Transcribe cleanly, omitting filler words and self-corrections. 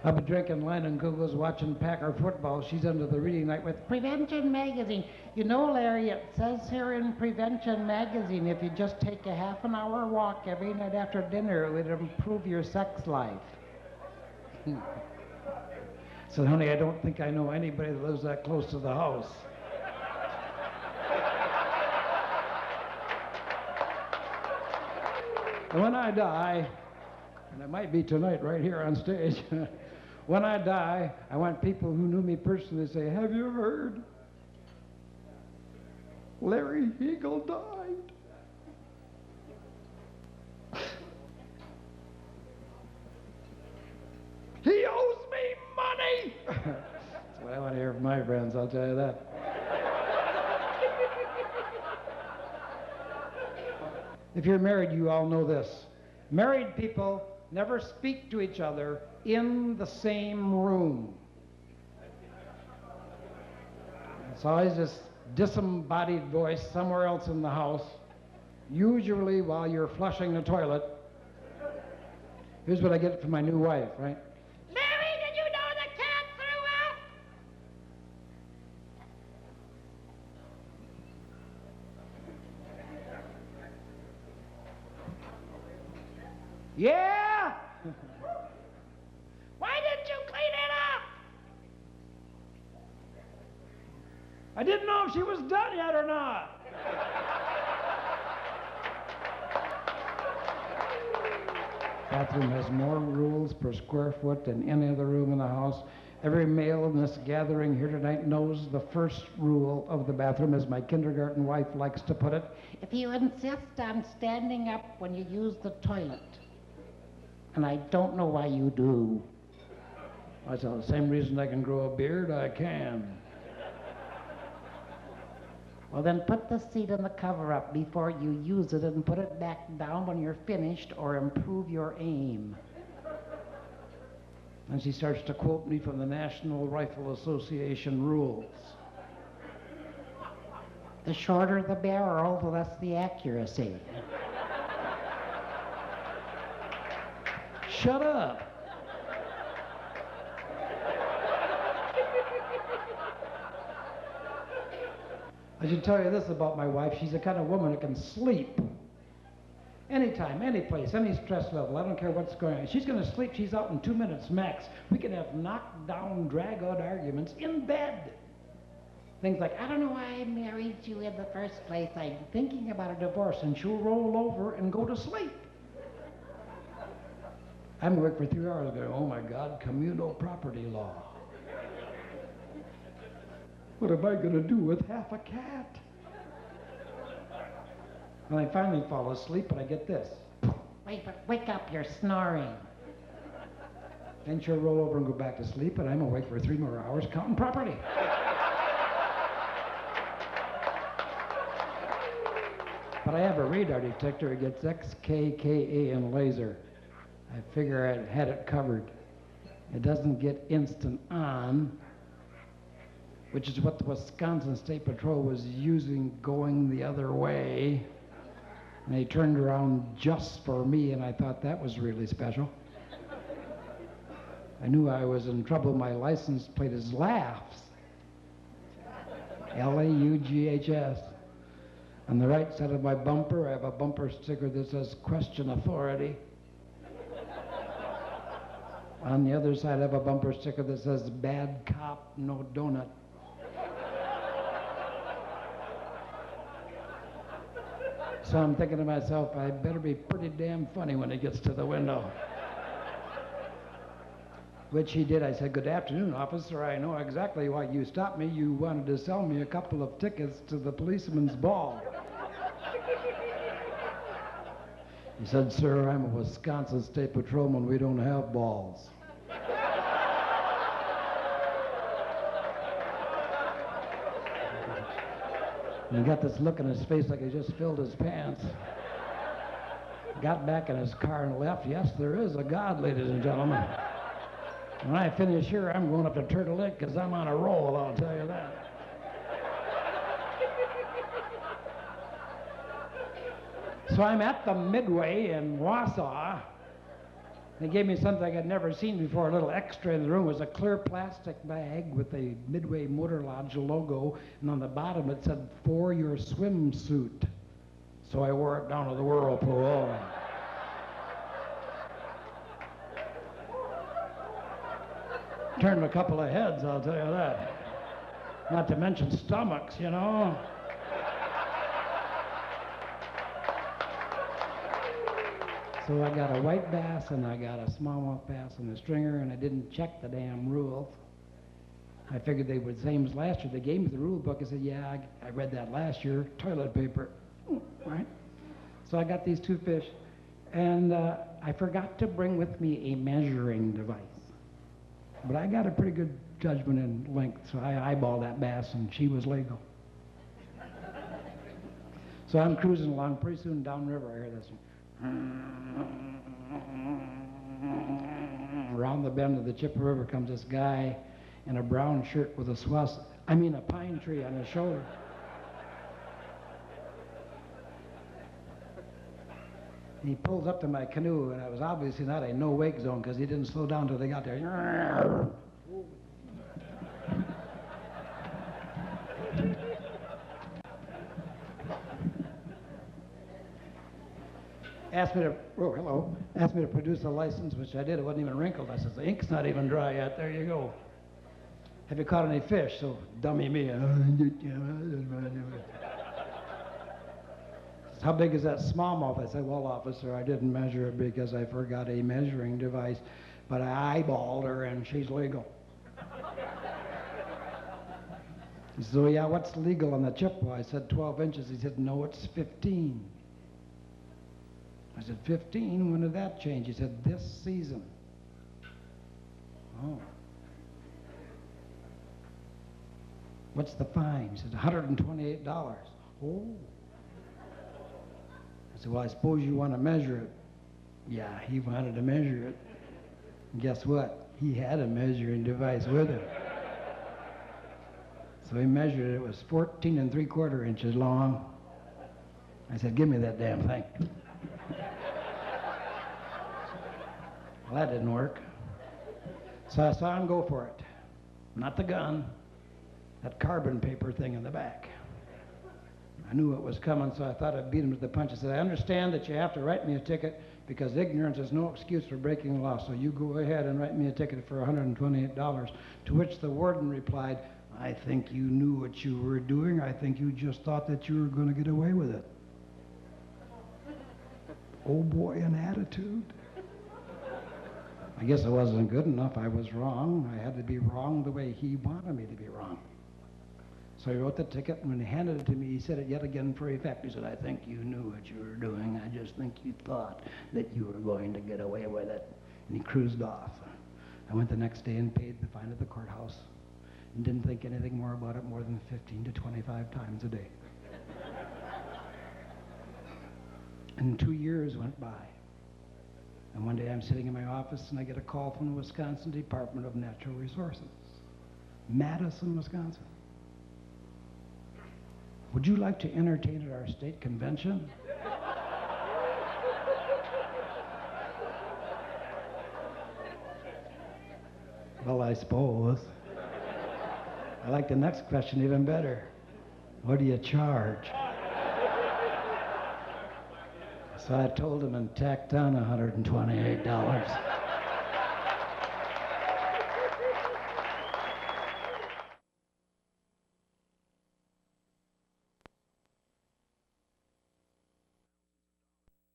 I'll be drinking Leinenkugels, watching Packer football. She's under the reading light with Prevention Magazine. You know, Larry, it says here in Prevention Magazine, if you just take a half an hour walk every night after dinner, it would improve your sex life. So, honey, I don't think I know anybody that lives that close to the house. When I die, and it might be tonight right here on stage, when I die, I want people who knew me personally to say, have you heard? Larry Heagle died. He owes me money! That's what I want to hear from my friends, I'll tell you that. If you're married, you all know this. Married people never speak to each other in the same room. It's always this disembodied voice somewhere else in the house, usually while you're flushing the toilet. Here's what I get from my new wife, right? Larry, did you know the cat threw up? Yeah! Why didn't you clean it up? I didn't know if she was done yet or not. Bathroom has more rules per square foot than any other room in the house. Every male in this gathering here tonight knows the first rule of the bathroom, as my kindergarten wife likes to put it. If you insist on standing up when you use the toilet, and I don't know why you do. I said, the same reason I can grow a beard, I can. Well, then put the seat and the cover up before you use it and put it back down when you're finished, or improve your aim. And she starts to quote me from the National Rifle Association rules. The shorter the barrel, the less the accuracy. Shut up. I should tell you this about my wife. She's the kind of woman that can sleep anytime, any place, any stress level. I don't care what's going on. She's going to sleep. She's out in 2 minutes max. We can have knockdown, drag-out arguments in bed. Things like, I don't know why I married you in the first place. I'm thinking about a divorce. And she'll roll over and go to sleep. I'm working for 3 hours going, oh my God, communal property law. What am I going to do with half a cat? And I finally fall asleep, and I get this. Wake up, you're snoring. Then she'll roll over and go back to sleep, and I'm awake for 3 more hours counting property. But I have a radar detector. It gets XKKA and laser. I figure I had it covered. It doesn't get instant on, which is what the Wisconsin State Patrol was using going the other way. And they turned around just for me, and I thought that was really special. I knew I was in trouble. My license plate is Laughs. Laughs. On the right side of my bumper, I have a bumper sticker that says Question Authority. On the other side, I have a bumper sticker that says Bad Cop, No Donut. So I'm thinking to myself, I better be pretty damn funny when he gets to the window. Which he did. I said, good afternoon, officer. I know exactly why you stopped me. You wanted to sell me a couple of tickets to the policeman's ball. He said, sir, I'm a Wisconsin State Patrolman. We don't have balls. And he got this look in his face like he just filled his pants. Got back in his car and left. Yes, there is a God, ladies and gentlemen. When I finish here, I'm going up to Turtle Lake because I'm on a roll, I'll tell you that. So I'm at the Midway in Wausau, They gave me something I'd never seen before. A little extra in the room was a clear plastic bag with a Midway Motor Lodge logo, and on the bottom it said, "For your swimsuit." So I wore it down to the whirlpool. Turned a couple of heads, I'll tell you that. Not to mention stomachs, you know. So I got a white bass and I got a smallmouth bass and a stringer, and I didn't check the damn rules. I figured they were the same as last year. They gave me the rule book. I said, yeah, I read that last year. Toilet paper, right? So I got these two fish, and I forgot to bring with me a measuring device. But I got a pretty good judgment in length, so I eyeballed that bass, and she was legal. So I'm cruising along. Pretty soon downriver, I hear this. Around the bend of the Chippewa River comes this guy in a brown shirt with a pine tree on his shoulder. He pulls up to my canoe, and it was obviously not a no-wake zone because he didn't slow down until they got there. Asked me to produce a license, which I did. It wasn't even wrinkled. I said, the ink's not even dry yet. There you go. Have you caught any fish? So, dummy me. How big is that smallmouth? I said, well, officer, I didn't measure it because I forgot a measuring device, but I eyeballed her and she's legal. He said, yeah, what's legal on the Chippewa? I said, 12 inches. He said, no, it's 15. I said, 15? When did that change? He said, this season. Oh. What's the fine? He said, $128. Oh. I said, well, I suppose you want to measure it. Yeah, he wanted to measure it. And guess what? He had a measuring device with him. So he measured it. It was 14 3/4 inches long. I said, give me that damn thing. Well, that didn't work. So I saw him go for it. Not the gun, that carbon paper thing in the back. I knew it was coming, so I thought I'd beat him to the punch. I said, I understand that you have to write me a ticket because ignorance is no excuse for breaking the law, so you go ahead and write me a ticket for $128, to which the warden replied, I think you knew what you were doing. I think you just thought that you were going to get away with it. Oh boy, an attitude. I guess it wasn't good enough. I was wrong. I had to be wrong the way he wanted me to be wrong. So he wrote the ticket, and when he handed it to me, he said it yet again for effect. He said, I think you knew what you were doing. I just think you thought that you were going to get away with it. And he cruised off. I went the next day and paid the fine at the courthouse and didn't think anything more about it more than 15 to 25 times a day. And 2 years went by. And one day I'm sitting in my office and I get a call from the Wisconsin Department of Natural Resources, Madison, Wisconsin. Would you like to entertain at our state convention? Well, I suppose. I like the next question even better. What do you charge? So I told him and tacked on $128.